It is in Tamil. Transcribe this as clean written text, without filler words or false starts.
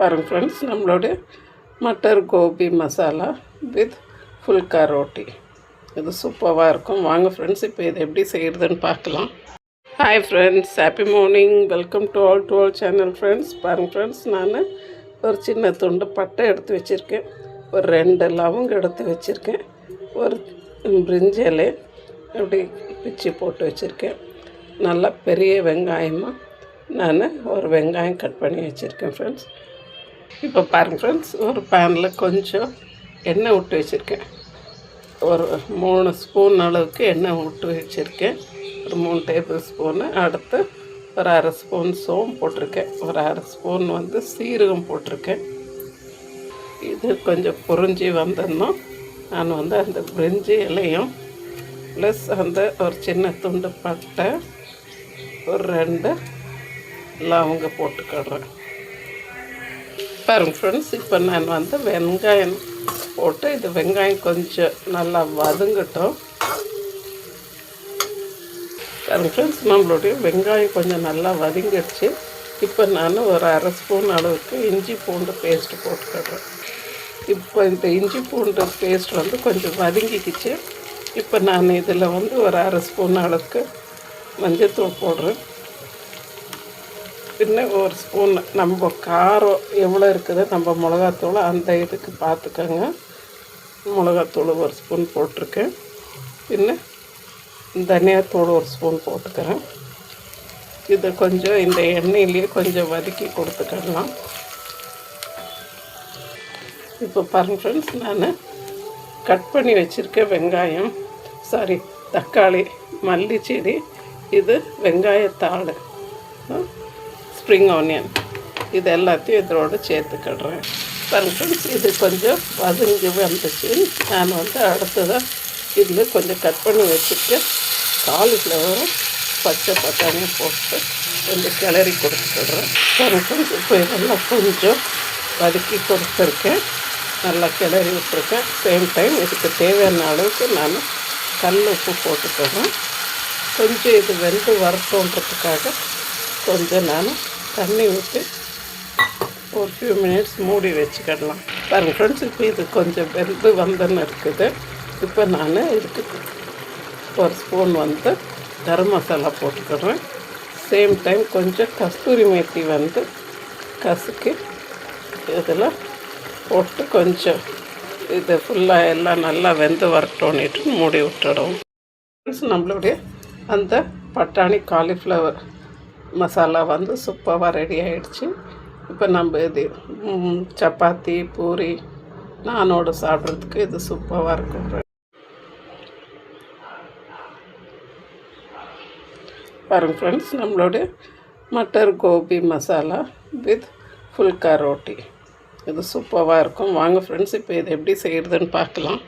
பாருங்கள் ஃப்ரெண்ட்ஸ், நம்மளோட மட்டர் கோபி மசாலா வித் ஃபுல்கா ரோட்டி இது சூப்பராக இருக்கும். வாங்க ஃப்ரெண்ட்ஸ், இப்போ இது எப்படி செய்கிறதுன்னு பார்க்கலாம். Hi friends, happy morning. Welcome to all channel friends. பாருங்கள் ஃப்ரெண்ட்ஸ், நான் ஒரு சின்ன துண்டு பட்டை எடுத்து வச்சுருக்கேன், ஒரு 2 லவங்கம் எடுத்து வச்சுருக்கேன், ஒரு பிரிஞ்சி இலை அப்படி பிச்சு போட்டு வச்சுருக்கேன். நல்லா பெரிய வெங்காயமாக நான் ஒரு வெங்காயம் கட் பண்ணி வச்சுருக்கேன் ஃப்ரெண்ட்ஸ். இப்போ பாருங்கள் ஃப்ரெண்ட்ஸ், ஒரு பேனில் கொஞ்சம் எண்ணெய் விட்டு வச்சுருக்கேன். ஒரு 3 ஸ்பூன் அளவுக்கு எண்ணெய் விட்டு வச்சுருக்கேன். ஒரு 3 டேபிள் ஸ்பூனு. அடுத்து ஒரு 1/2 ஸ்பூன் சோம்பு போட்டிருக்கேன். ஒரு 1/2 ஸ்பூன் சீரகம் போட்டிருக்கேன். இது கொஞ்சம் பொரிஞ்சி வந்தோன்னா நான் அந்த பிரிஞ்சி இலையும் ப்ளஸ் ஒரு சின்ன துண்டு பட்டை, ஒரு 2 லவங்க போட்டுக்கிடுறேன். பாருங்க ஃப்ரெண்ட்ஸ், இப்போ நான் வெங்காயம் போட்டு இது வெங்காயம் கொஞ்சம் நல்லா வதங்கட்டும். பாருங்க ஃப்ரெண்ட்ஸ், நம்மளுடைய வெங்காயம் கொஞ்சம் நல்லா வதங்கிடுச்சு. இப்போ நான் ஒரு 1/2 ஸ்பூன் அளவுக்கு இஞ்சி பூண்டு பேஸ்ட்டு போட்டுக்கிடுறேன். இப்போ இந்த இஞ்சி பூண்டு பேஸ்ட் கொஞ்சம் வதங்கிக்கிச்சு. இப்போ நான் இதில் ஒரு 1/2 ஸ்பூன் அளவுக்கு மஞ்சள்தூள் போடுறேன். பின்ன ஒரு ஸ்பூன் நம்ம காரம் எவ்வளோ இருக்குது நம்ம மிளகாத்தூள் அந்த இதுக்கு பார்த்துக்கோங்க. மிளகாத்தூள் ஒரு ஸ்பூன் போட்டிருக்கேன். பின்ன தனியாத்தூள் ஒரு ஸ்பூன் போட்டுக்கிறேன். இதை கொஞ்சம் இந்த எண்ணெயிலேயே கொஞ்சம் வதக்கி கொடுத்துக்கலாம். இப்போ பாருங்கள் ஃப்ரெண்ட்ஸ், நான் கட் பண்ணி வச்சுருக்கேன் வெங்காயம், தக்காளி, மல்லி செடி, இது வெங்காயத்தாள், ஸ்ப்ரிங் ஆனியன், இது எல்லாத்தையும் இதோடு சேர்த்துக்கிடுறேன். பாருங்கள் ஃப்ரெண்ட்ஸ், இது கொஞ்சம் வதங்கி வந்துச்சு. நான் அடுத்ததாக இதில் கொஞ்சம் கட் பண்ணி வச்சுட்டு காலிஃப்ளவரும் பச்சை பட்டாணியும் போட்டு கொஞ்சம் கிளறி கொடுத்துக்கிடுறேன். பாருங்கள் ஃப்ரெண்ட்ஸ், இப்போ இதெல்லாம் கொஞ்சம் வதக்கி கொடுத்துருக்கேன், நல்லா கிளறி விட்டுருக்கேன். சேம் டைம் இதுக்கு தேவையான அளவுக்கு நான் கல் உப்பு போட்டுக்கிறேன். கொஞ்சம் இது வெந்து வரட்டுன்றதுக்காக கொஞ்சம் நான் தண்ணி ஊற்றி ஒரு ஃபியூ மினிட்ஸ் மூடி வச்சுக்கிடலாம். பாருங்கள் ஃப்ரெண்ட்ஸ், இப்போ இது கொஞ்சம் வெந்து வந்தன்னு இருக்குது. இப்போ நான் இதுக்கு ஒரு ஸ்பூன் கரம் மசாலா போட்டுக்கிறேன். சேம் டைம் கொஞ்சம் கஸ்தூரி மேத்தி கசக்கி இதில் போட்டு கொஞ்சம் இது ஃபுல்லாக எல்லாம் நல்லா வெந்து வரட்டோன்னிட்டு மூடி விட்டுடும். நம்மளுடைய பட்டாணி காலிஃப்ளவர் மசாலா சூப்பராக ரெடி ஆகிடுச்சு. இப்போ நம்ம இது சப்பாத்தி, பூரி, நானோடு சாப்பிட்றதுக்கு இது சூப்பராக இருக்கும். பாருங்கள் ஃப்ரெண்ட்ஸ், நம்மளோட மட்டர் கோபி மசாலா வித் ஃபுல்கா ரோட்டி இது சூப்பராக இருக்கும். வாங்க ஃப்ரெண்ட்ஸ், இப்போ இது எப்படி செய்கிறதுன்னு பார்க்கலாம்.